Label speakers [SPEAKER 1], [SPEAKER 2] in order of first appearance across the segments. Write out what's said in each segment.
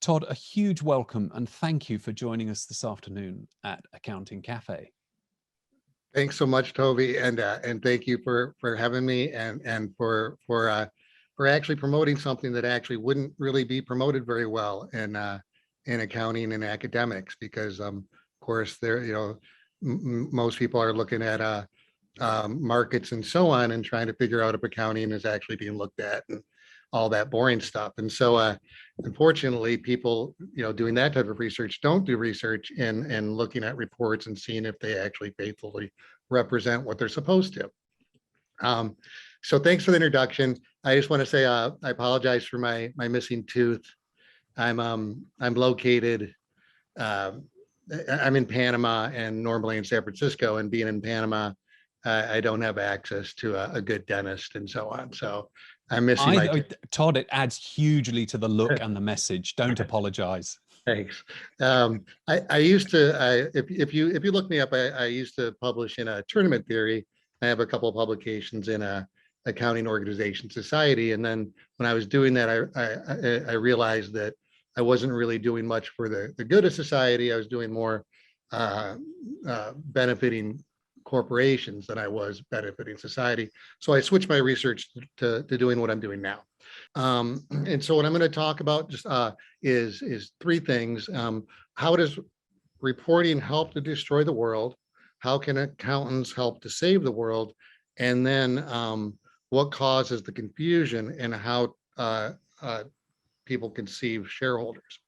[SPEAKER 1] Todd, a huge welcome and thank you for joining us this afternoon at Accounting Cafe.
[SPEAKER 2] Thanks so much, Toby, and thank you for having me and for actually promoting something that actually wouldn't really be promoted very well in accounting and academics, because of course there most people are looking at markets and so on and trying to figure out if accounting is actually being looked at and all that boring stuff. And so unfortunately, people doing that type of research don't do research in looking at reports and seeing if they actually faithfully represent what they're supposed to. So thanks for the introduction. I just want to say I apologize for my missing tooth. I'm located. I'm in Panama and normally in San Francisco, and being in Panama, I don't have access to a good dentist and so on. So I'm missing my.
[SPEAKER 1] Todd, it adds hugely to the look and the message. Don't apologize.
[SPEAKER 2] Thanks. I used to, if you look me up, I used to publish in a tournament theory. I have a couple of publications in a accounting organization society. And then when I was doing that, I realized that I wasn't really doing much for the good of society. I was doing more benefiting corporations than I was benefiting society. So I switched my research to doing what I'm doing now. And so what I'm going to talk about just is three things. How does reporting help to destroy the world? How can accountants help to save the world? And then what causes the confusion and how people conceive shareholders?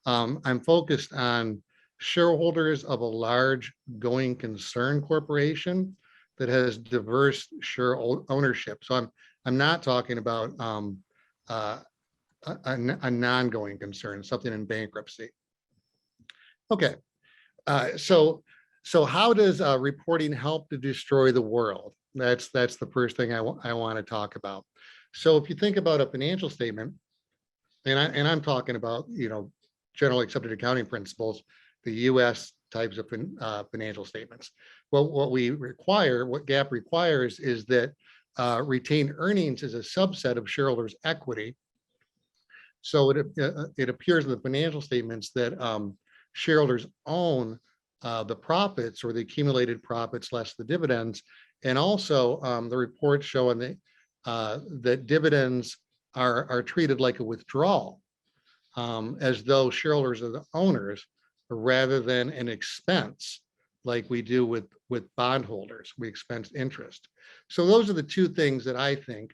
[SPEAKER 2] I'm focused on shareholders of a large going concern corporation that has diverse share ownership. So I'm not talking about a non-going concern, something in bankruptcy. Okay, so how does reporting help to destroy the world? That's the first thing I want to talk about. So if you think about a financial statement, and I'm talking about generally accepted accounting principles, the U.S. types of financial statements. Well, what GAAP requires is that retained earnings is a subset of shareholders' equity. So it appears in the financial statements that shareholders own the profits or the accumulated profits less the dividends. And also the reports showing that dividends are treated like a withdrawal, as though shareholders are the owners rather than an expense like we do with bondholders. We expense interest. So those are the two things that I think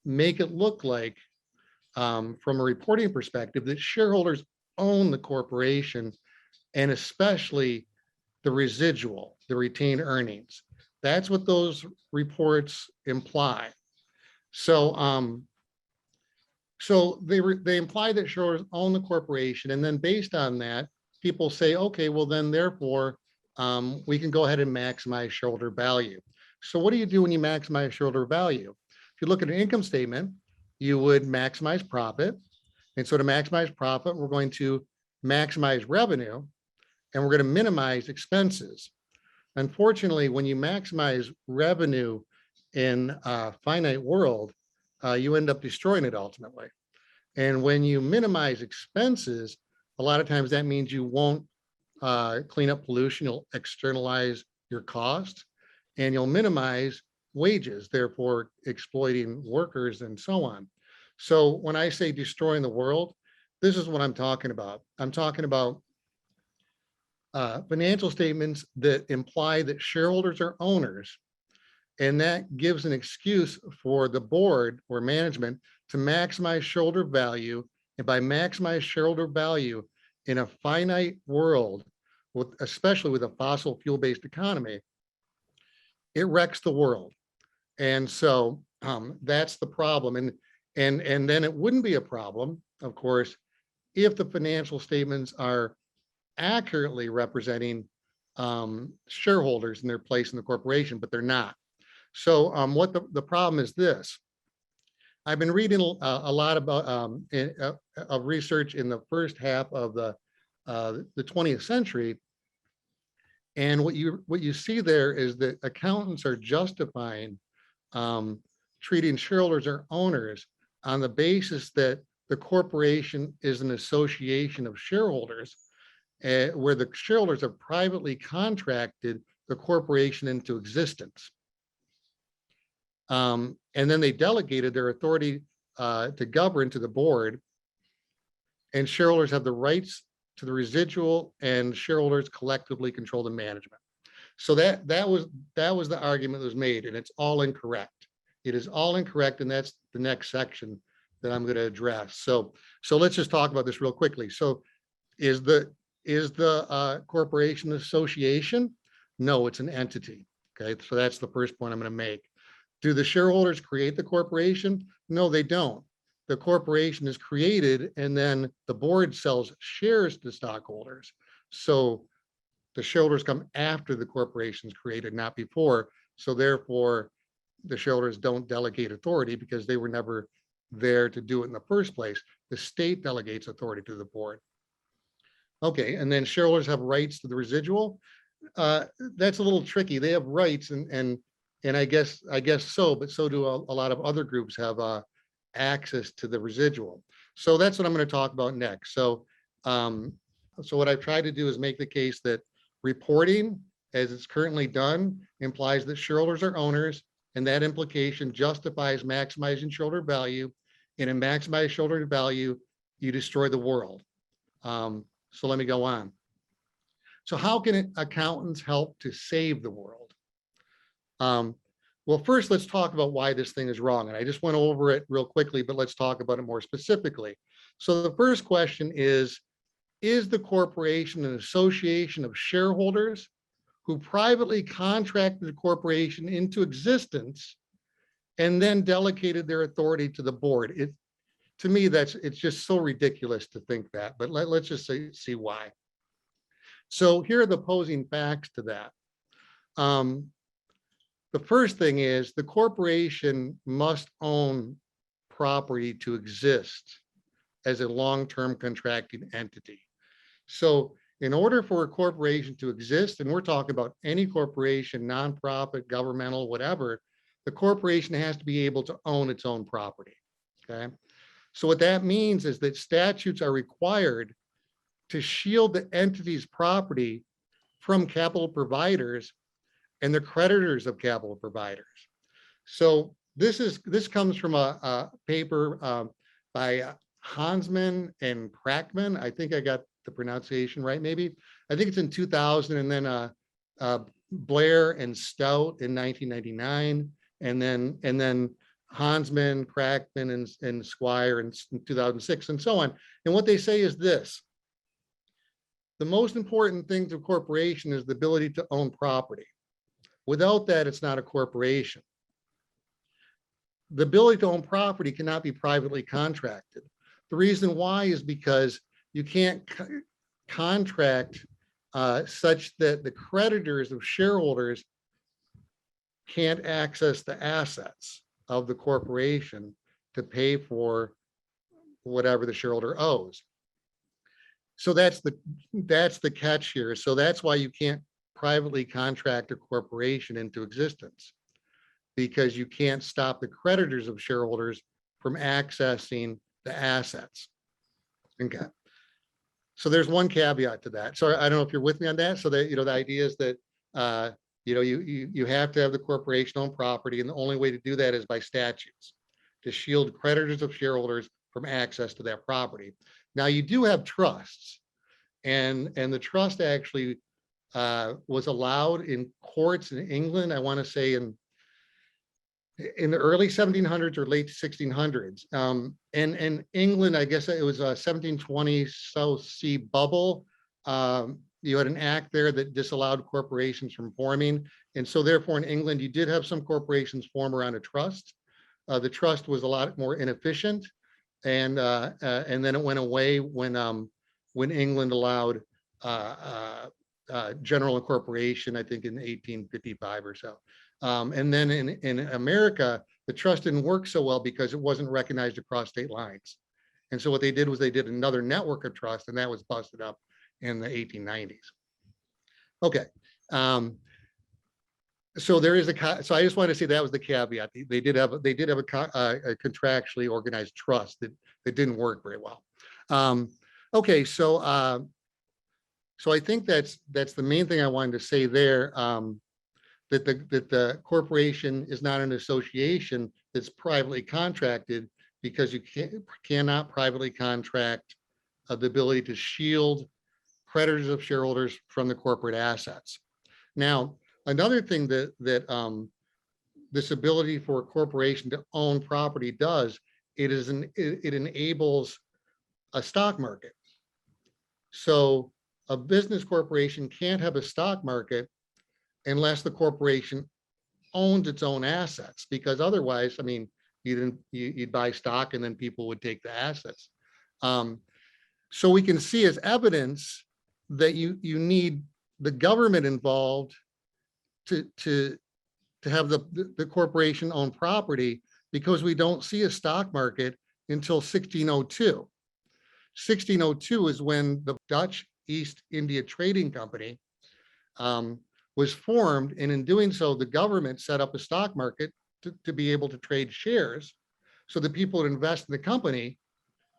[SPEAKER 2] make it look like, from a reporting perspective, that shareholders own the corporation, and especially the residual, the retained earnings. That's what those reports imply. So they imply that shareholders own the corporation, and then based on that, people say, okay, well then therefore we can go ahead and maximize shareholder value. So what do you do when you maximize shareholder value? If you look at an income statement, you would maximize profit. And so to maximize profit, we're going to maximize revenue and we're going to minimize expenses. Unfortunately, when you maximize revenue in a finite world, you end up destroying it ultimately. And when you minimize expenses, a lot of times that means you won't clean up pollution, you'll externalize your cost, and you'll minimize wages, therefore exploiting workers and so on. So when I say destroying the world, this is what I'm talking about. I'm talking about financial statements that imply that shareholders are owners, and that gives an excuse for the board or management to maximize shareholder value. And by maximize shareholder value in a finite world, especially with a fossil fuel-based economy, it wrecks the world. And so that's the problem. And then it wouldn't be a problem, of course, if the financial statements are accurately representing shareholders in their place in the corporation, but they're not. So what the problem is this. I've been reading a lot about of research in the first half of the 20th century. And what you see there is that accountants are justifying treating shareholders or owners on the basis that the corporation is an association of shareholders where the shareholders have privately contracted the corporation into existence. And then they delegated their authority to govern to the board, and shareholders have the rights to the residual, and shareholders collectively control the management. So that was the argument that was made, and it's all incorrect. It is all incorrect, and that's the next section that I'm going to address. So let's just talk about this real quickly. So is the corporation association? No, it's an entity. Okay, so that's the first point I'm going to make. Do the shareholders create the corporation? No, they don't. The corporation is created, and then the board sells shares to stockholders. So the shareholders come after the corporation is created, not before. So therefore, the shareholders don't delegate authority because they were never there to do it in the first place. The state delegates authority to the board. Okay, and then shareholders have rights to the residual. That's a little tricky. They have rights, and I guess so, but so do a lot of other groups have access to the residual. So that's what I'm going to talk about next. So what I've tried to do is make the case that reporting, as it's currently done, implies that shareholders are owners, and that implication justifies maximizing shareholder value. And in maximize shareholder value, you destroy the world. So let me go on. So how can accountants help to save the world? Well, first, let's talk about why this thing is wrong. And I just went over it real quickly, but let's talk about it more specifically. So the first question is the corporation an association of shareholders who privately contracted the corporation into existence and then delegated their authority to the board? To me, it's just so ridiculous to think that, but let's just see why. So here are the opposing facts to that. The first thing is the corporation must own property to exist as a long-term contracting entity. So in order for a corporation to exist, and we're talking about any corporation, nonprofit, governmental, whatever, the corporation has to be able to own its own property, okay? So what that means is that statutes are required to shield the entity's property from capital providers and the creditors of capital providers. So this comes from a paper by Hansman and Prackman. I think I got the pronunciation right, maybe. I think it's in 2000, and then Blair and Stout in 1999, and then Hansman, Prackman, and Squire in 2006, and so on. And what they say is this: the most important thing to a corporation is the ability to own property. Without that, it's not a corporation. The ability to own property cannot be privately contracted. The reason why is because you can't contract such that the creditors of shareholders can't access the assets of the corporation to pay for whatever the shareholder owes. So that's the catch here. So that's why you can't privately contract a corporation into existence, because you can't stop the creditors of shareholders from accessing the assets. Okay. So there's one caveat to that. So I don't know if you're with me on that. So that, the idea is that, you have to have the corporation own property, and the only way to do that is by statutes to shield creditors of shareholders from access to that property. Now you do have trusts, and the trust actually was allowed in courts in England, I want to say in the early 1700s or late 1600s. And in England, I guess it was a 1720 South Sea bubble. You had an act there that disallowed corporations from forming. And so therefore in England, you did have some corporations form around a trust. The trust was a lot more inefficient. And then it went away when England allowed general incorporation, I think in 1855 or so. And then in America, the trust didn't work so well because it wasn't recognized across state lines. And so what they did was they did another network of trust, and that was busted up in the 1890s. Okay. So there is so I just want to say that was the caveat. They did have a a contractually organized trust that didn't work very well. Okay, so I think that's the main thing I wanted to say there. That the corporation is not an association that's privately contracted, because you cannot privately contract the ability to shield creditors of shareholders from the corporate assets. Now, another thing that this ability for a corporation to own property does, it enables a stock market. So a business corporation can't have a stock market unless the corporation owns its own assets, because otherwise, I mean, you'd buy stock and then people would take the assets. So we can see as evidence that you need the government involved to have the corporation own property, because we don't see a stock market until 1602. 1602 is when the Dutch East India Trading Company was formed, and in doing so, the government set up a stock market to be able to trade shares, so that people would invest in the company,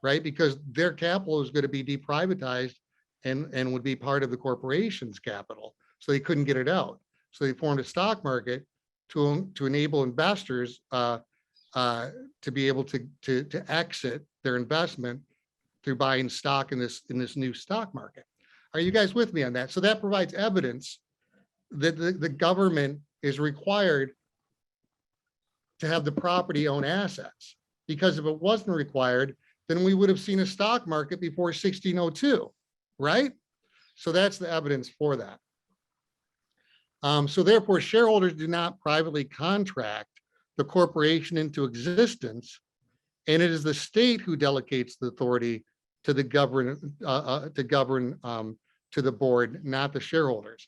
[SPEAKER 2] right? Because their capital is going to be deprivatized and would be part of the corporation's capital, so they couldn't get it out. So they formed a stock market to enable investors to be able to exit their investment through buying stock in this new stock market. Are you guys with me on that? So that provides evidence that the government is required to have the property own assets, because if it wasn't required, then we would have seen a stock market before 1602, right? So that's the evidence for that. So therefore, shareholders do not privately contract the corporation into existence, and it is the state who delegates the authority to the to the board, not the shareholders.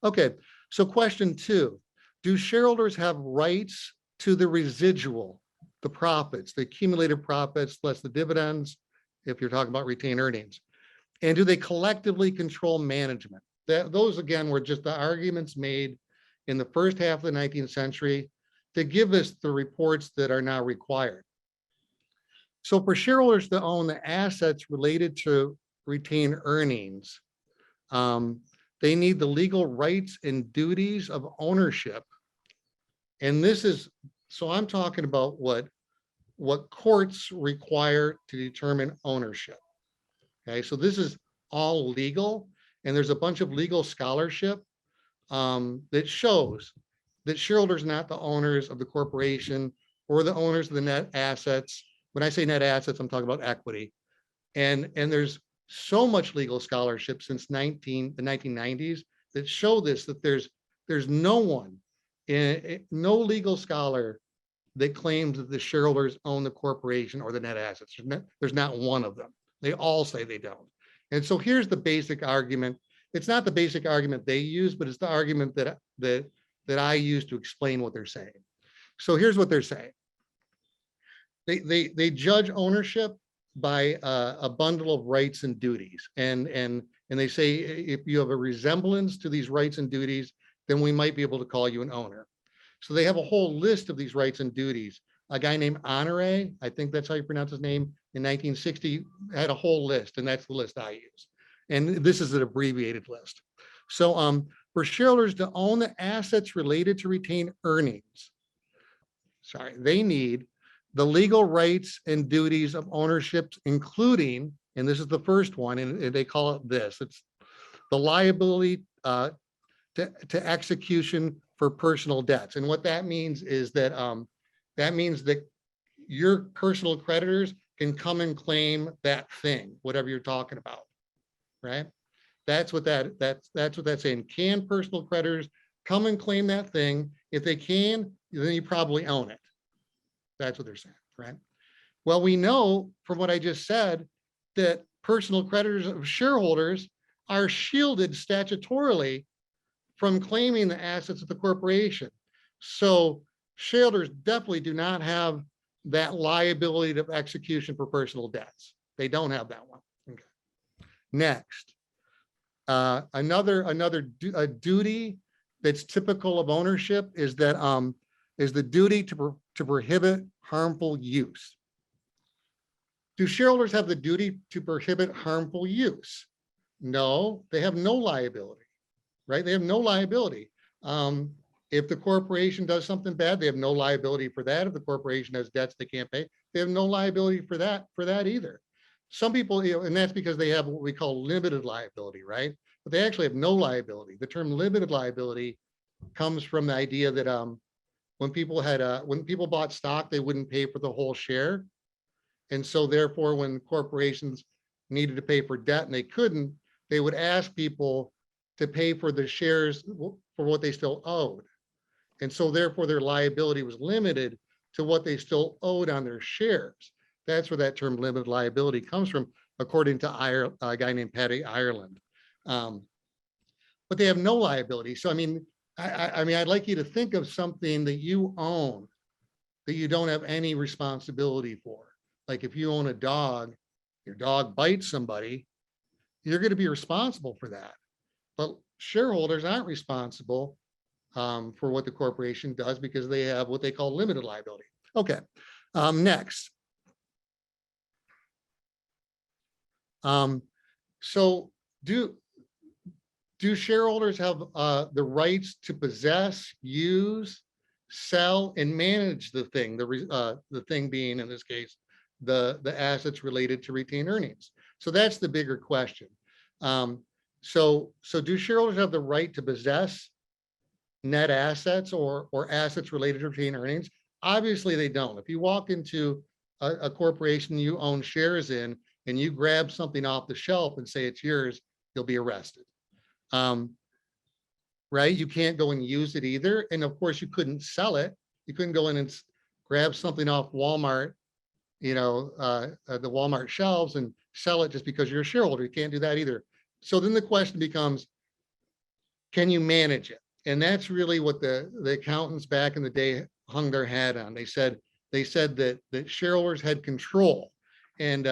[SPEAKER 2] Okay, so question 2, do shareholders have rights to the residual, the profits, the accumulated profits, less the dividends, if you're talking about retained earnings? And do they collectively control management? Those, again, were just the arguments made in the first half of the 19th century to give us the reports that are now required. So for shareholders to own the assets related to retained earnings, they need the legal rights and duties of ownership. And this is, so I'm talking about what courts require to determine ownership. Okay, so this is all legal, and there's a bunch of legal scholarship that shows that shareholders are not the owners of the corporation or the owners of the net assets. When I say net assets, I'm talking about equity. And there's so much legal scholarship since the 1990s that show this, that there's no one, no legal scholar that claims that the shareholders own the corporation or the net assets. There's not one of them. They all say they don't. And so here's the basic argument. It's not the basic argument they use, but it's the argument that I use to explain what they're saying. So here's what they're saying. They judge ownership by a bundle of rights and duties. And they say, if you have a resemblance to these rights and duties, then we might be able to call you an owner. So they have a whole list of these rights and duties. A guy named Honore, I think that's how you pronounce his name, in 1960 had a whole list, and that's the list I use. And this is an abbreviated list. So for shareholders to own the assets related to retained earnings, they need the legal rights and duties of ownership, including, and this is the first one, and they call it this, it's the liability to execution for personal debts. And what that means is that your personal creditors can come and claim that thing, whatever you're talking about, right? That's what that's saying. Can personal creditors come and claim that thing? If they can, then you probably own it. That's what they're saying, right? Well, we know from what I just said that personal creditors of shareholders are shielded statutorily from claiming the assets of the corporation. So shareholders definitely do not have that liability of execution for personal debts. They don't have that one. Okay. Next, another duty that's typical of ownership is that is the duty to prohibit harmful use. Do shareholders have the duty to prohibit harmful use? No, they have no liability, right? They have no liability. If the corporation does something bad, they have no liability for that. If the corporation has debts they can't pay, they have no liability for that either. Some people, you know, and that's because they have what we call limited liability, right? But they actually have no liability. The term limited liability comes from the idea that when people bought stock, they wouldn't pay for the whole share. And so therefore, when corporations needed to pay for debt and they couldn't, they would ask people to pay for the shares for what they still owed. And so therefore their liability was limited to what they still owed on their shares. That's where that term limited liability comes from, according to a guy named Patty Ireland. But they have no liability. So, I mean, I'd like you to think of something that you own that you don't have any responsibility for. Like if you own a dog, your dog bites somebody, you're going to be responsible for that. But shareholders aren't responsible for what the corporation does because they have what they call limited liability. Okay, next. So do shareholders have the rights to possess, use, sell, and manage the thing? The thing being, in this case, the assets related to retained earnings. So that's the bigger question. So do shareholders have the right to possess net assets or assets related to retained earnings? Obviously, they don't. If you walk into a corporation you own shares in and you grab something off the shelf and say it's yours, you'll be arrested. Right? You can't go and use it either. And of course, you couldn't sell it. You couldn't go in and grab something off Walmart, you know, the Walmart shelves and sell it just because you're a shareholder. You can't do that either. So then the question becomes, can you manage it? And that's really what the accountants back in the day hung their hat on. They said that shareholders had control, and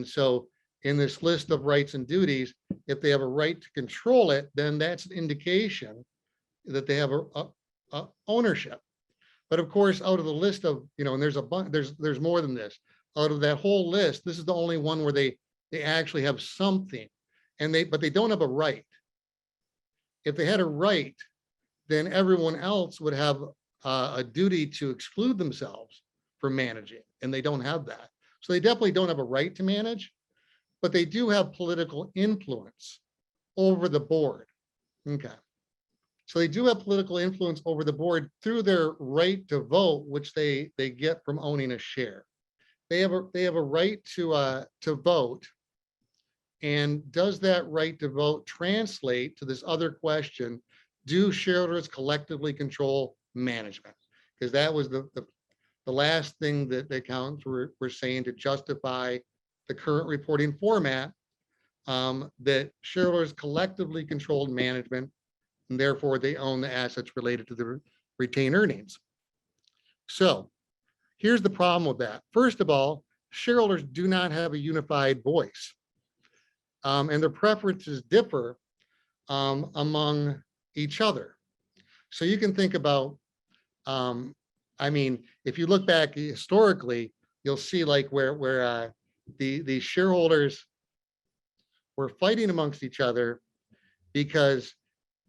[SPEAKER 2] so in this list of rights and duties, if they have a right to control it, then that's an indication that they have a ownership. But of course, out of the list of, you know, and there's a bunch, there's more than this. Out of that whole list, this is the only one where they actually have something, but they don't have a right. If they had a right, then everyone else would have a duty to exclude themselves from managing, and they don't have that. So they definitely don't have a right to manage, but they do have political influence over the board. Okay. So they do have political influence over the board through their right to vote, which they get from owning a share. They have a right to vote. And does that right to vote translate to this other question? Do shareholders collectively control management? Because that was the last thing that the accountants were saying to justify the current reporting format, that shareholders collectively controlled management, and therefore they own the assets related to the retained earnings. So here's the problem with that. First of all, shareholders do not have a unified voice. And their preferences differ among each other. So you can think about, I mean, if you look back historically, you'll see like where the shareholders were fighting amongst each other because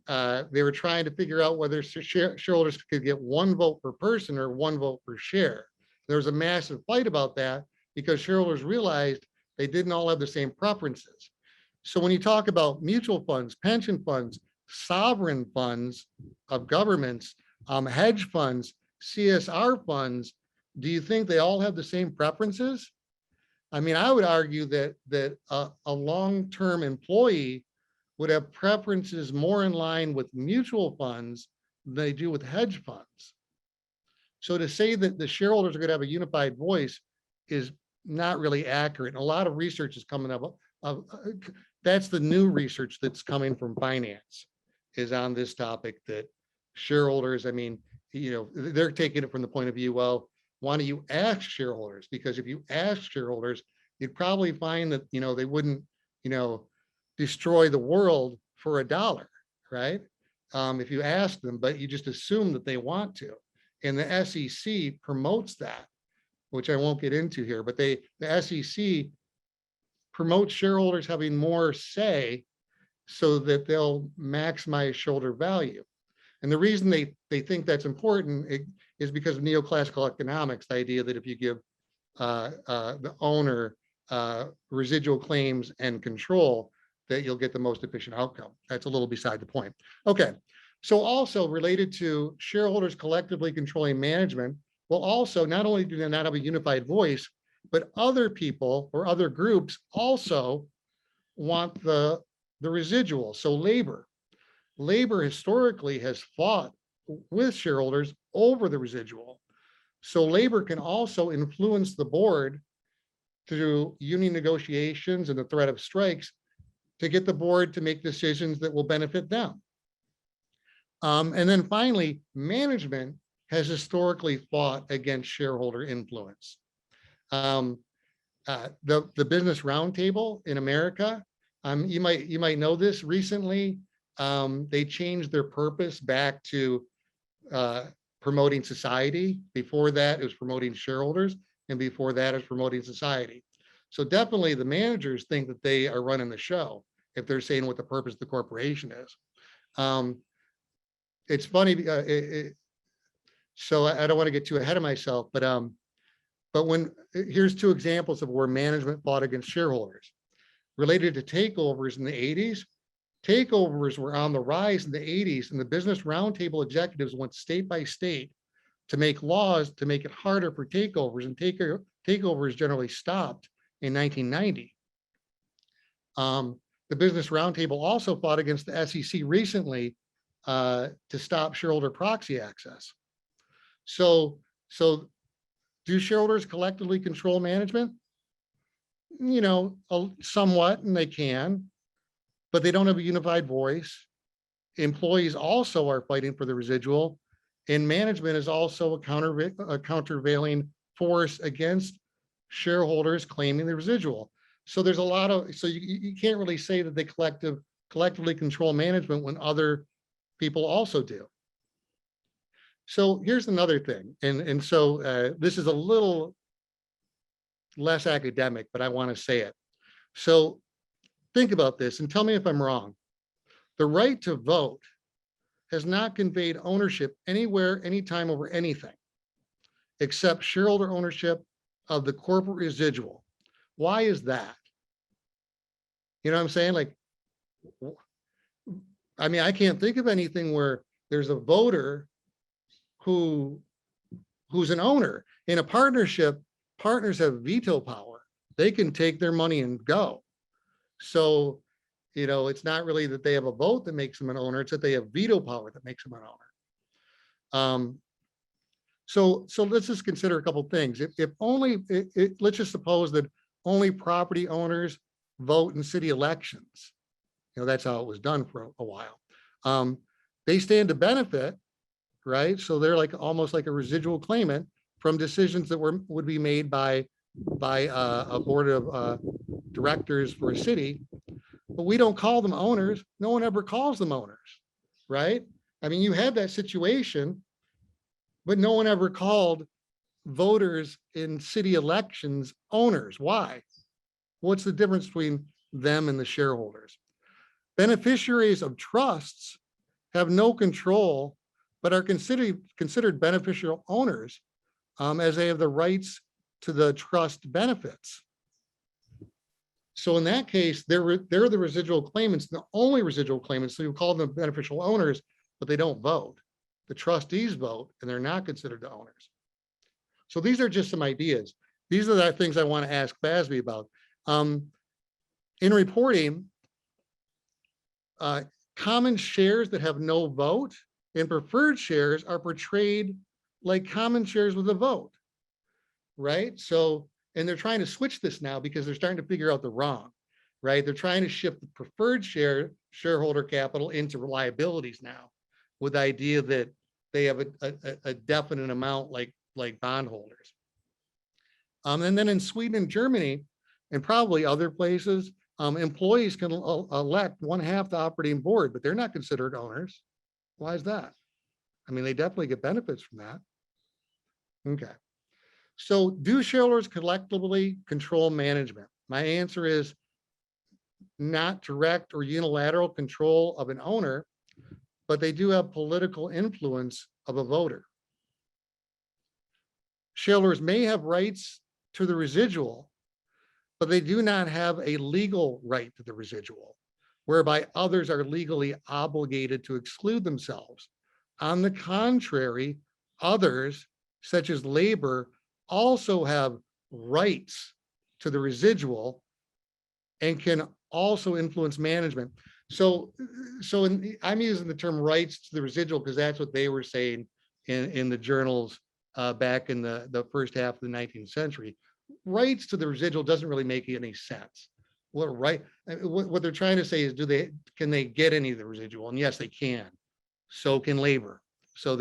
[SPEAKER 2] they were trying to figure out whether shareholders could get one vote per person or one vote per share. There was a massive fight about that because shareholders realized they didn't all have the same preferences. So when you talk about mutual funds, pension funds, sovereign funds of governments, hedge funds, CSR funds, do you think they all have the same preferences? I mean, I would argue that a long-term employee would have preferences more in line with mutual funds than they do with hedge funds. So to say that the shareholders are going to have a unified voice is not really accurate. And a lot of research is coming up. That's the new research that's coming from finance, is on this topic, that shareholders, I mean, you know, they're taking it from the point of view, well, why don't you ask shareholders? Because if you ask shareholders, you'd probably find that, you know, they wouldn't, you know, destroy the world for $1, right? if you ask them, but you just assume that they want to. And the SEC promotes that, which I won't get into here, but the SEC promotes shareholders having more say so that they'll maximize shareholder value. And the reason they think that's important is because of neoclassical economics, the idea that if you give the owner residual claims and control, that you'll get the most efficient outcome. That's a little beside the point. Okay, so also related to shareholders collectively controlling management, well, also not only do they not have a unified voice, but other people or other groups also want the residual. So labor historically has fought with shareholders over the residual. So labor can also influence the board through union negotiations and the threat of strikes to get the board to make decisions that will benefit them. And then finally, management has historically fought against shareholder influence. The Business Roundtable in America, you might know this recently. They changed their purpose back to promoting society. Before that, it was promoting shareholders, and before that, it was promoting society. So definitely the managers think that they are running the show if they're saying what the purpose of the corporation is. It's funny, so I don't want to get too ahead of myself, but here's two examples of where management fought against shareholders. Related to takeovers in the 80s, takeovers were on the rise in the 80s, and the Business Roundtable executives went state by state to make laws to make it harder for takeovers, and takeovers generally stopped in 1990. The Business Roundtable also fought against the SEC recently to stop shareholder proxy access. So do shareholders collectively control management? You know, somewhat, and they can, but they don't have a unified voice. Employees also are fighting for the residual, and management is also a countervailing force against shareholders claiming the residual. So there's a lot of, so you can't really say that they collectively control management when other people also do. So here's another thing, and so this is a little less academic, but I want to say it. So think about this and tell me if I'm wrong. The right to vote has not conveyed ownership anywhere, anytime, over anything, except shareholder ownership of the corporate residual. Why is that? You know what I'm saying? Like, I mean, I can't think of anything where there's a voter who's an owner. In a partnership, partners have veto power. They can take their money and go. So, you know, it's not really that they have a vote that makes them an owner, it's that they have veto power that makes them an owner. So let's just consider a couple of things. If only, let's just suppose that only property owners vote in city elections. You know, that's how it was done for a while. They stand to benefit, right? So they're like almost like a residual claimant from decisions that would be made by a board of directors for a city, but we don't call them owners. No one ever calls them owners, right? I mean, you had that situation, but no one ever called voters in city elections owners. Why? What's the difference between them and the shareholders? Beneficiaries of trusts have no control, but are considered beneficial owners as they have the rights to the trust benefits. So in that case, they're the residual claimants, the only residual claimants, so you call them beneficial owners, but they don't vote. The trustees vote, and they're not considered the owners. So these are just some ideas. These are the things I want to ask FASB about. In reporting, common shares that have no vote and preferred shares are portrayed like common shares with a vote, right? So, and they're trying to switch this now because they're starting to figure out the wrong, right? They're trying to shift the preferred shareholder capital into liabilities now, with the idea that they have a definite amount like bondholders. And then in Sweden and Germany, and probably other places, employees can elect 1/2 the operating board, but they're not considered owners. Why is that? I mean, they definitely get benefits from that. Okay. So do shareholders collectively control management? My answer is not direct or unilateral control of an owner, but they do have political influence of a voter. Shareholders may have rights to the residual, but they do not have a legal right to the residual, whereby others are legally obligated to exclude themselves. On the contrary, others, such as labor, also have rights to the residual and can also influence management. So I'm using the term rights to the residual because that's what they were saying in the journals back in the first half of the 19th century. Rights to the residual doesn't really make any sense. What they're trying to say is, can they get any of the residual? And yes, they can. So can labor. So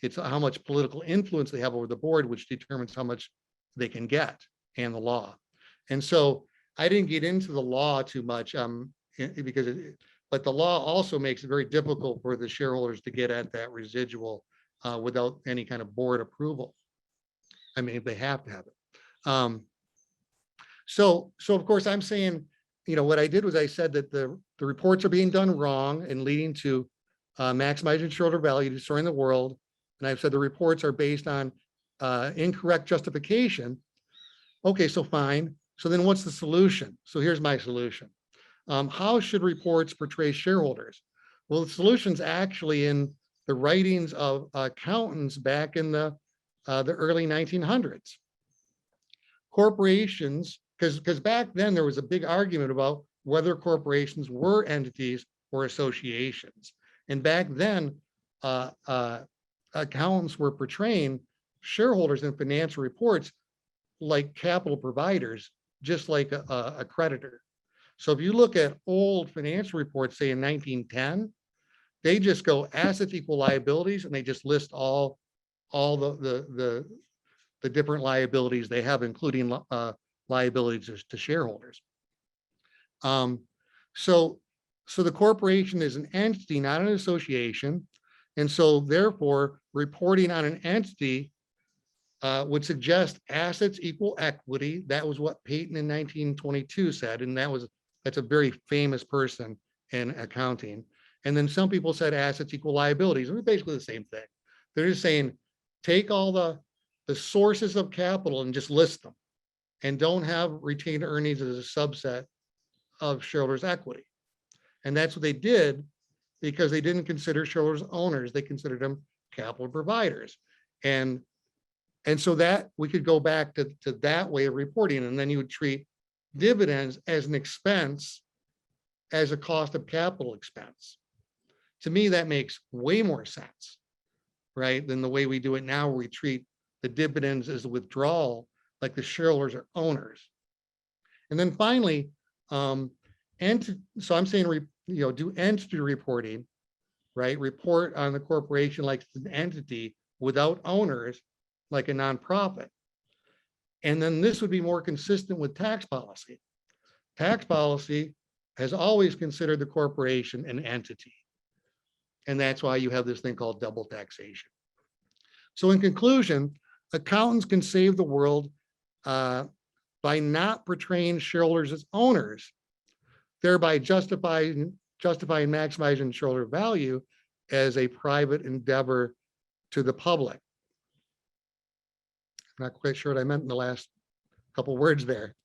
[SPEAKER 2] it's how much political influence they have over the board, which determines how much they can get, and the law. And so I didn't get into the law too much but the law also makes it very difficult for the shareholders to get at that residual without any kind of board approval. I mean, they have to have it. So of course I'm saying, what I did was I said that the reports are being done wrong and leading to maximizing shareholder value, destroying the world. And I've said the reports are based on incorrect justification. Okay, so fine. So then what's the solution? So here's my solution. How should reports portray shareholders? Well, the solution's actually in the writings of accountants back in the early 1900s. Corporations, because back then there was a big argument about whether corporations were entities or associations. And back then, accountants were portraying shareholders in financial reports like capital providers, just like a creditor. So if you look at old financial reports, say in 1910, they just go assets equal liabilities, and they just list all the different liabilities they have, including liabilities to shareholders. So the corporation is an entity, not an association. And so therefore, reporting on an entity would suggest assets equal equity. That was what Peyton in 1922 said. And that's a very famous person in accounting. And then some people said assets equal liabilities. It was basically the same thing. They're just saying, take all the sources of capital and just list them, and don't have retained earnings as a subset of shareholders' equity. And that's what they did, because they didn't consider shareholders owners. They considered them capital providers. And so that we could go back to that way of reporting. And then you would treat dividends as an expense, as a cost of capital expense. To me, that makes way more sense, right, than the way we do it now, where we treat the dividends as a withdrawal, like the shareholders are owners. And then finally, so I'm saying, do entity reporting, right? Report on the corporation like it's an entity without owners, like a nonprofit. And then this would be more consistent with tax policy. Tax policy has always considered the corporation an entity. And that's why you have this thing called double taxation. So in conclusion, accountants can save the world by not portraying shareholders as owners, thereby justifying maximizing shareholder value as a private endeavor to the public. I'm not quite sure what I meant in the last couple words there.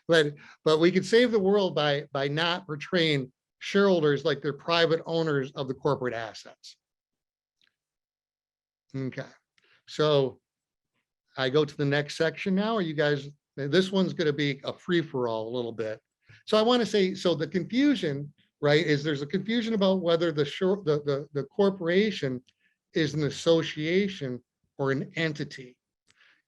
[SPEAKER 2] but we could save the world by not portraying shareholders like they're private owners of the corporate assets. Okay, so I go to the next section now. Are you guys, this one's going to be a free-for-all a little bit. So I want to say, so the confusion, right, is there's a confusion about whether the corporation is an association or an entity.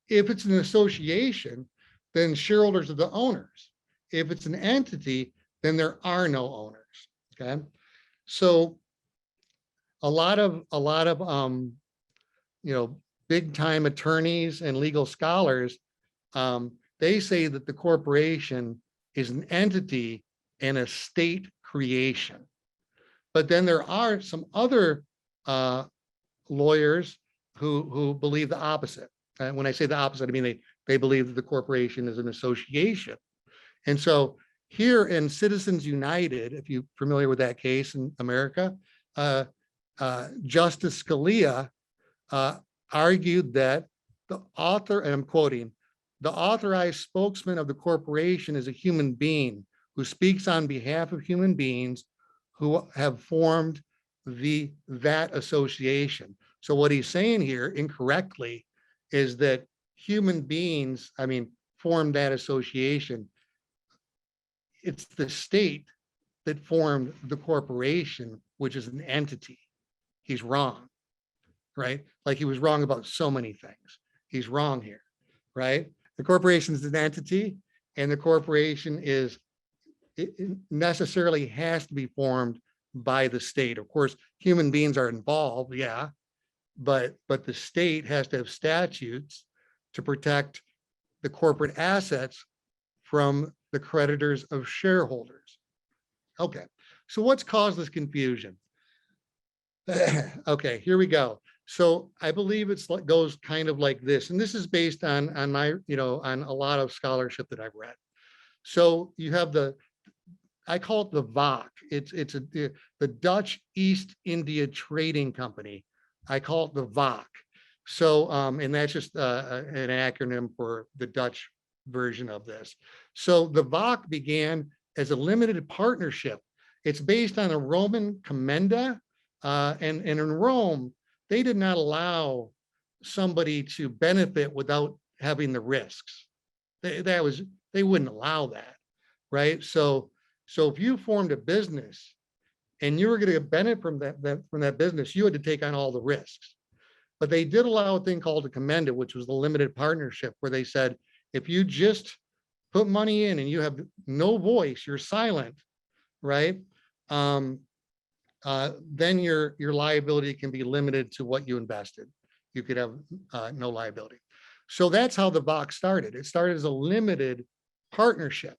[SPEAKER 2] If it's an association, then shareholders are the owners. If it's an entity, then there are no owners. Okay, so a lot of big time attorneys and legal scholars, they say that the corporation is an entity and a state creation. But then there are some other lawyers who believe the opposite. And when I say the opposite, I mean they believe that the corporation is an association. And so here in Citizens United, if you're familiar with that case in America, Justice Scalia argued that the author, and I'm quoting, the authorized spokesman of the corporation is a human being who speaks on behalf of human beings who have formed that association. So what he's saying here incorrectly is that human beings, formed that association. It's the state that formed the corporation, which is an entity. He's wrong, right? Like he was wrong about so many things. He's wrong here, right? The corporation is an entity, and the corporation it necessarily has to be formed by the state. Of course, human beings are involved, yeah, but the state has to have statutes to protect the corporate assets from the creditors of shareholders. Okay, so what's caused this confusion? Okay, here we go. So I believe goes kind of like this, and this is based on my, on a lot of scholarship that I've read. So you have I call it the VOC. It's the Dutch East India Trading Company. I call it the VOC. So, and that's just an acronym for the Dutch version of this. So the VOC began as a limited partnership. It's based on a Roman commenda, and in Rome, they did not allow somebody to benefit without having the risks. They wouldn't allow that, right? So if you formed a business and you were going to benefit from that business, you had to take on all the risks. But they did allow a thing called a commenda, which was the limited partnership, where they said, if you just put money in and you have no voice, you're silent, right? Then your liability can be limited to what you invested. You could have no liability. So that's how the VOC started. It started as a limited partnership.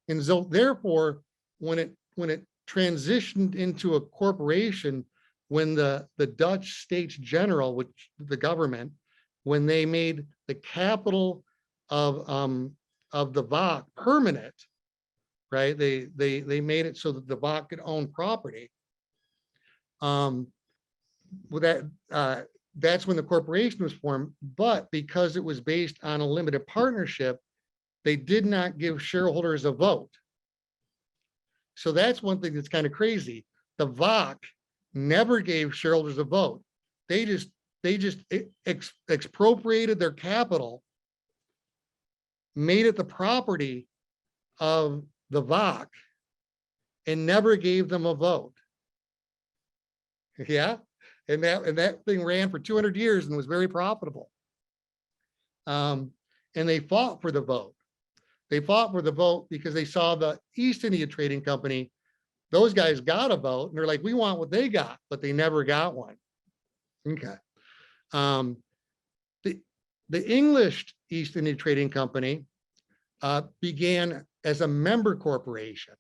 [SPEAKER 2] And so therefore, when it transitioned into a corporation, when the Dutch States General, which the government, when they made the capital of the VOC permanent, right? They made it so that the VOC could own property. That's when the corporation was formed. But because it was based on a limited partnership, they did not give shareholders a vote. So that's one thing that's kind of crazy. The VOC never gave shareholders a vote. They just expropriated their capital, made it the property of the VOC, and never gave them a vote. Yeah, and that thing ran for 200 years and was very profitable. And they fought for the vote. They fought for the vote because they saw the East India Trading Company, those guys got a vote, and they're like, we want what they got, but they never got one. Okay. The English East India Trading Company began as a member corporation.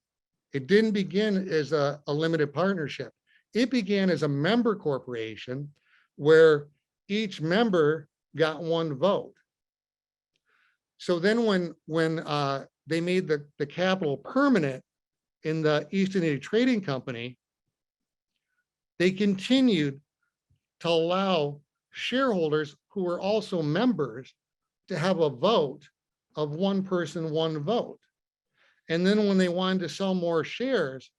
[SPEAKER 2] It didn't begin as a limited partnership. It began as a member corporation where each member got one vote. So then when they made the capital permanent in the East India Trading Company, they continued to allow shareholders who were also members to have a vote of one person, one vote. And then when they wanted to sell more shares,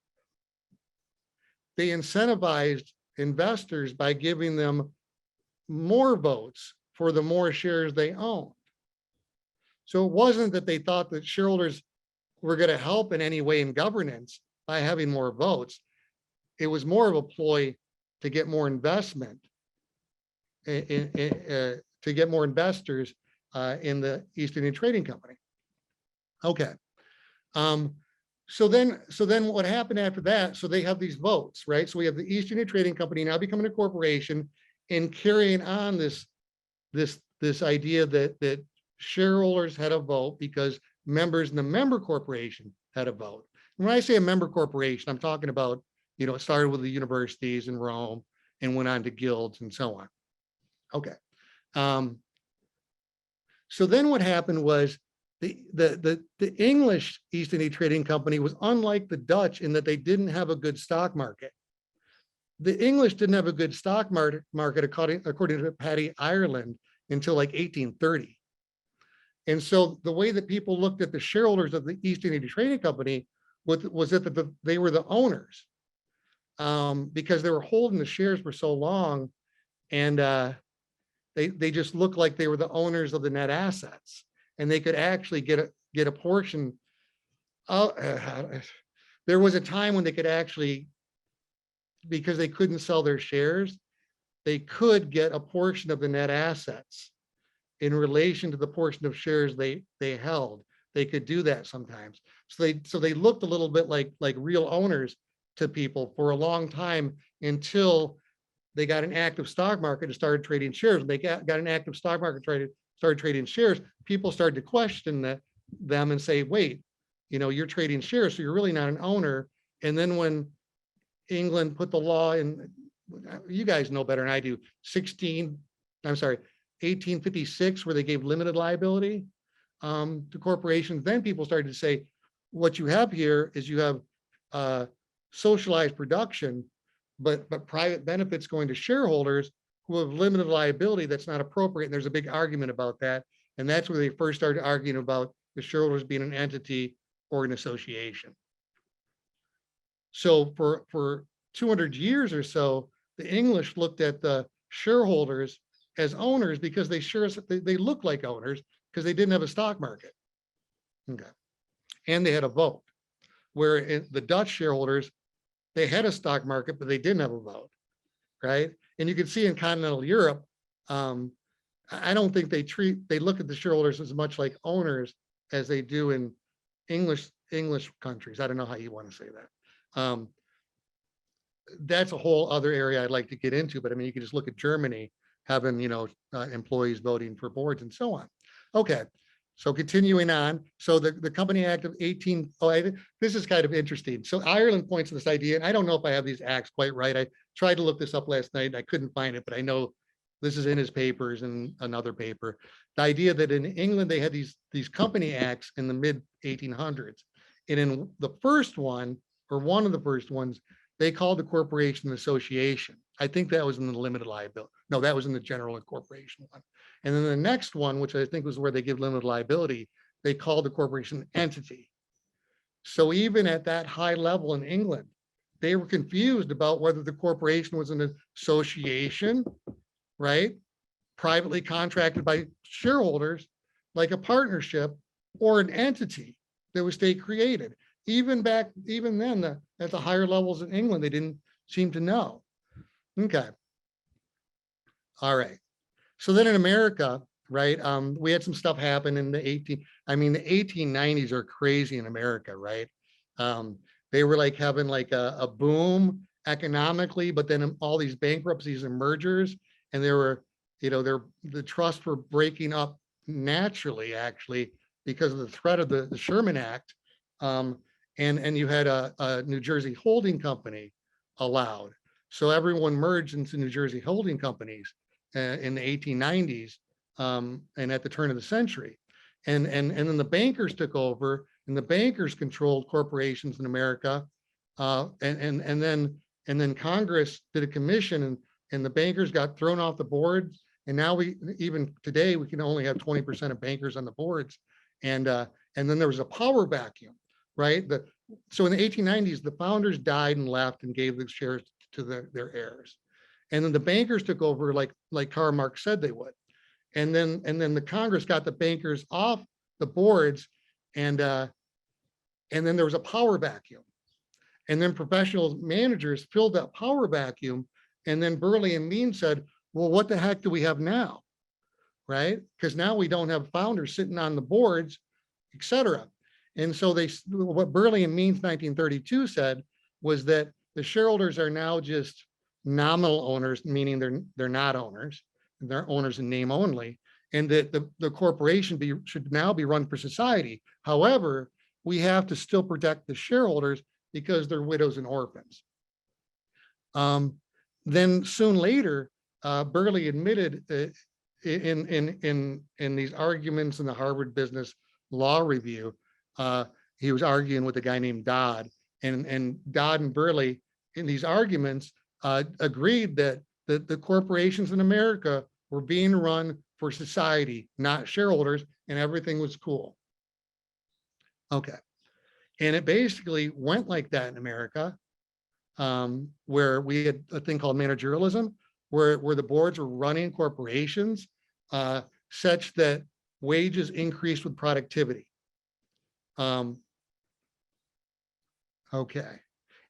[SPEAKER 2] they incentivized investors by giving them more votes for the more shares they owned. So it wasn't that they thought that shareholders were going to help in any way in governance by having more votes. It was more of a ploy to get more investment, to get more investors in the East India Trading Company. Okay. So then what happened after that? So they have these votes, right? So we have the East India Trading Company now becoming a corporation and carrying on this idea that shareholders had a vote because members in the member corporation had a vote. And when I say a member corporation, I'm talking about it started with the universities in Rome and went on to guilds and so on. Okay. So then what happened was the English East India Trading Company was unlike the Dutch in that they didn't have a good stock market. The English didn't have a good stock market according to Paddy Ireland until like 1830. And so the way that people looked at the shareholders of the East India Trading Company was that they were the owners, because they were holding the shares for so long, and they just looked like they were the owners of the net assets, and they could actually get a portion. There was a time when they could actually, because they couldn't sell their shares, they could get a portion of the net assets in relation to the portion of shares they held. They could do that sometimes. So they looked a little bit like real owners to people for a long time, until they got an active stock market and started trading shares. When they got an active stock market, started trading shares, people started to question them and say, wait, you're trading shares, so you're really not an owner. And then when England put the law in, you guys know better than I do, 1856, where they gave limited liability to corporations, then people started to say, what you have here is you have socialized production, but private benefits going to shareholders who have limited liability that's not appropriate. And there's a big argument about that. And that's where they first started arguing about the shareholders being an entity or an association. So for 200 years or so, the English looked at the shareholders as owners because they look like owners because they didn't have a stock market. Okay. And they had a vote. Where the Dutch shareholders, they had a stock market, but they didn't have a vote, right? And you can see in continental Europe, I don't think they look at the shareholders as much like owners as they do in English countries. I don't know how you want to say that. That's a whole other area I'd like to get into, but I mean, you can just look at Germany having, employees voting for boards and so on. Okay. So continuing on, so the Company Act of this is kind of interesting. So Ireland points to this idea, and I don't know if I have these acts quite right. I tried to look this up last night and I couldn't find it, but I know this is in his papers and another paper. The idea that in England, they had these Company Acts in the mid 1800s. And in the first one, or one of the first ones, they called the corporation an association. I think that was in the limited liability. No, that was in the general incorporation one. And then the next one, which I think was where they give limited liability, they called the corporation entity. So even at that high level in England, they were confused about whether the corporation was an association, right? Privately contracted by shareholders, like a partnership, or an entity that was state created. Even then, at the higher levels in England, they didn't seem to know. Okay. All right. So then in America, right, we had some stuff happen in the 1890s are crazy in America, right? They were like having like a boom economically, but then all these bankruptcies and mergers, and the trusts were breaking up naturally, actually, because of the threat of the Sherman Act. And you had a New Jersey holding company allowed. So everyone merged into New Jersey holding companies in the 1890s and at the turn of the century. And then the bankers took over, and the bankers controlled corporations in America. And then Congress did a commission, and the bankers got thrown off the board. And now even today, we can only have 20% of bankers on the boards. And then there was a power vacuum, right? So in the 1890s, the founders died and left and gave the shares to their heirs. And then the bankers took over like Karl Marx said they would. And then the Congress got the bankers off the boards, and then there was a power vacuum. And then professional managers filled that power vacuum. And then Burley and Means said, well, what the heck do we have now? Right? Because now we don't have founders sitting on the boards, et cetera. And so what Burley and Means 1932 said was that the shareholders are now just nominal owners, meaning they're not owners, they're owners in name only, and that the corporation should now be run for society. However, we have to still protect the shareholders because they're widows and orphans. Then soon later, Burley admitted in these arguments in the Harvard Business Law Review, he was arguing with a guy named Dodd, and Dodd and Burley in these arguments agreed that the corporations in America were being run for society, not shareholders, and everything was cool. Okay. And it basically went like that in America, where we had a thing called managerialism, where the boards were running corporations such that wages increased with productivity. Okay.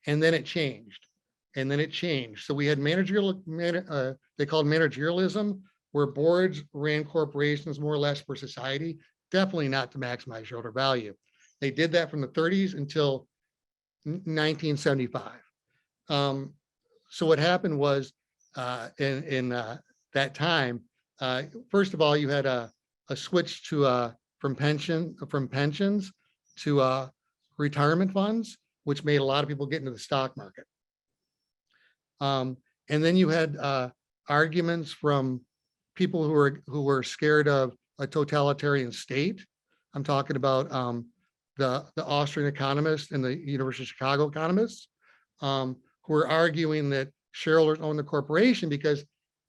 [SPEAKER 2] And then it changed. So we had managerial, they called managerialism, where boards ran corporations more or less for society, definitely not to maximize shareholder value. They did that from the 30s until 1975. So what happened was in that time, first of all, you had a switch to from pensions to retirement funds, which made a lot of people get into the stock market. And then you had arguments from people who were scared of a totalitarian state. I'm talking about the Austrian economists and the University of Chicago economists, who were arguing that shareholders own the corporation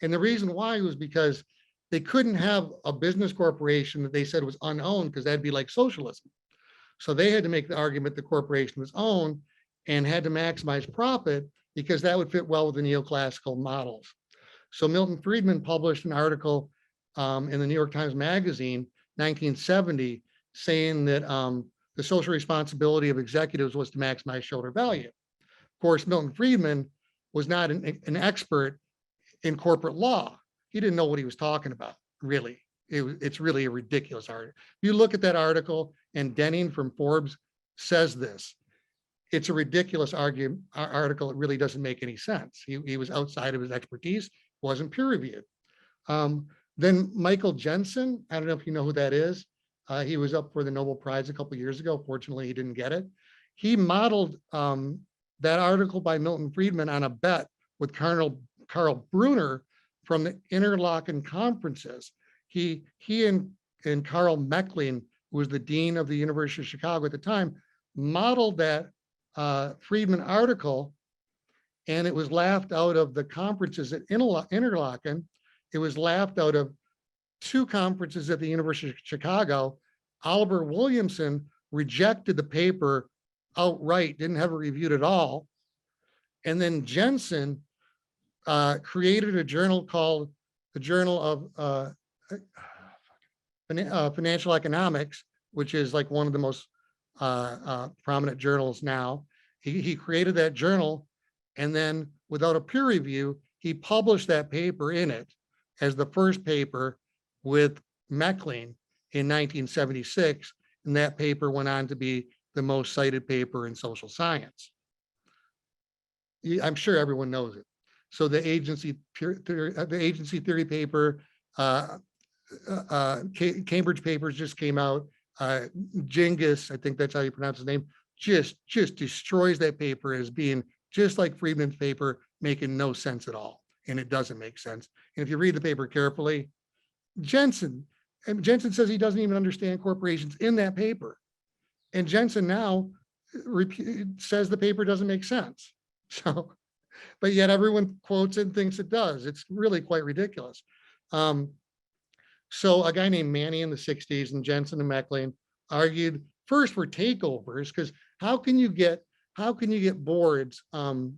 [SPEAKER 2] and the reason why was because they couldn't have a business corporation that they said was unowned, because that'd be like socialism. So they had to make the argument the corporation was owned and had to maximize profit, because that would fit well with the neoclassical models. So Milton Friedman published an article in the New York Times Magazine, 1970, saying that the social responsibility of executives was to maximize shareholder value. Of course, Milton Friedman was not an expert in corporate law. He didn't know what he was talking about, really. It's really a ridiculous article. You look at that article, and Denning from Forbes says this. It's a ridiculous article. It really doesn't make any sense. He was outside of his expertise, wasn't peer reviewed. Then Michael Jensen, I don't know if you know who that is. He was up for the Nobel Prize a couple of years ago. Fortunately, he didn't get it. He modeled that article by Milton Friedman on a bet with Carl Brunner from the Interlaken conferences. He and Carl Meckling, who was the dean of the University of Chicago at the time, modeled that Friedman article, and it was laughed out of the conferences at Interlaken. It was laughed out of 2 conferences at the University of Chicago. Oliver Williamson rejected the paper outright, didn't have it reviewed at all. And then Jensen created a journal called the Journal of Financial Economics, which is like one of the most prominent journals now. He created that journal, and then without a peer review, he published that paper in it as the first paper with Meckling in 1976. And that paper went on to be the most cited paper in social science. I'm sure everyone knows it. So the agency theory paper, Cambridge papers just came out. Genghis, I think that's how you pronounce his name, just destroys that paper as being just like Friedman's paper, making no sense at all. And it doesn't make sense. And if you read the paper carefully, Jensen says he doesn't even understand corporations in that paper. And Jensen now says the paper doesn't make sense. So, but yet everyone quotes it and thinks it does. It's really quite ridiculous. So a guy named Manny in the 60s and Jensen and Meckling argued first for takeovers, because how can you get boards to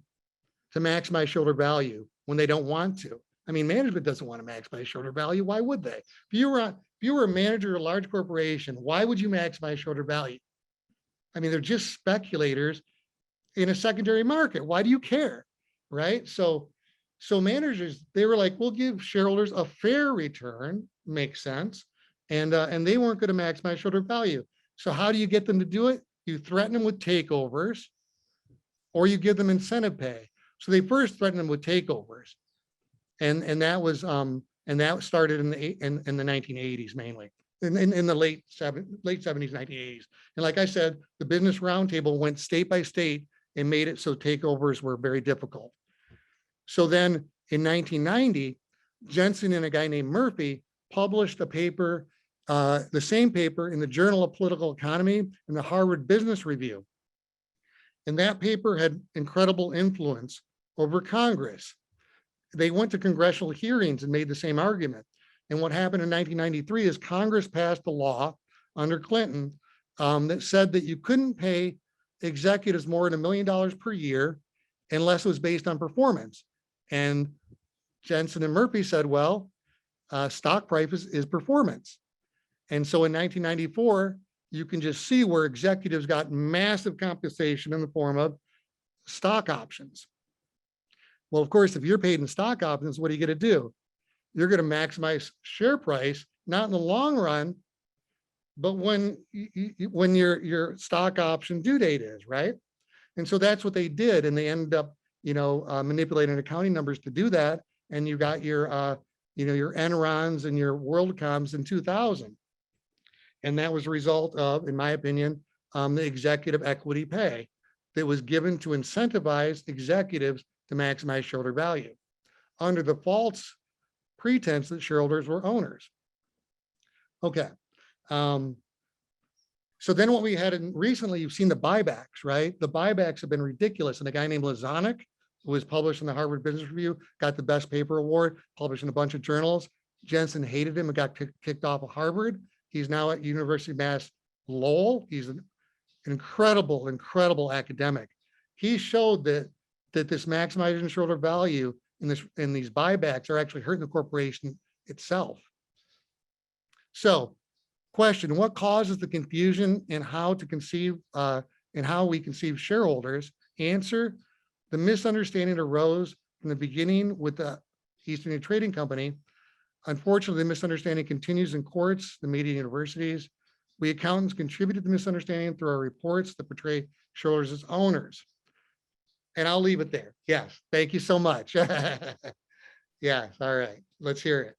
[SPEAKER 2] maximize shareholder value when they don't want to? I mean, management doesn't want to maximize shareholder value. Why would they? If you were a manager of a large corporation, why would you maximize shareholder value? I mean, they're just speculators in a secondary market. Why do you care? Right? So managers, they were like, we'll give shareholders a fair return, makes sense. And they weren't going to maximize shareholder value. So how do you get them to do it? You threaten them with takeovers, or you give them incentive pay. So they first threatened them with takeovers. And that started in the 1980s mainly, in the late 70s, 1980s. And like I said, the Business Roundtable went state by state and made it so takeovers were very difficult. So then in 1990, Jensen and a guy named Murphy published a paper, the same paper in the Journal of Political Economy and the Harvard Business Review. And that paper had incredible influence over Congress. They went to congressional hearings and made the same argument. And what happened in 1993 is Congress passed a law under Clinton that said that you couldn't pay executives more than $1 million per year unless it was based on performance. And Jensen and Murphy said, well, stock price is performance. And so in 1994, you can just see where executives got massive compensation in the form of stock options. Well, of course, if you're paid in stock options, what are you going to do? You're going to maximize share price, not in the long run, but when your stock option due date is, right? And so that's what they did. And they ended up, manipulating accounting numbers to do that. And you got your Enrons and your WorldComs in 2000. And that was a result of, in my opinion, the executive equity pay that was given to incentivize executives to maximize shareholder value under the false pretense that shareholders were owners. Okay. So then what we had recently, you've seen the buybacks, right? The buybacks have been ridiculous. And a guy named Lazonick, who was published in the Harvard Business Review, got the best paper award, published in a bunch of journals. Jensen hated him and got kicked off of Harvard. He's now at University of Mass Lowell. He's an incredible, incredible academic. He showed that this maximizing shareholder value in these buybacks are actually hurting the corporation itself. So, question: what causes the confusion in how to conceive and how we conceive shareholders? Answer: the misunderstanding arose from the beginning with the East India Trading Company. Unfortunately, the misunderstanding continues in courts, the media, universities. We accountants contributed to the misunderstanding through our reports that portray shareholders as owners. And I'll leave it there. Yes, thank you so much. Yes, all right, let's hear it.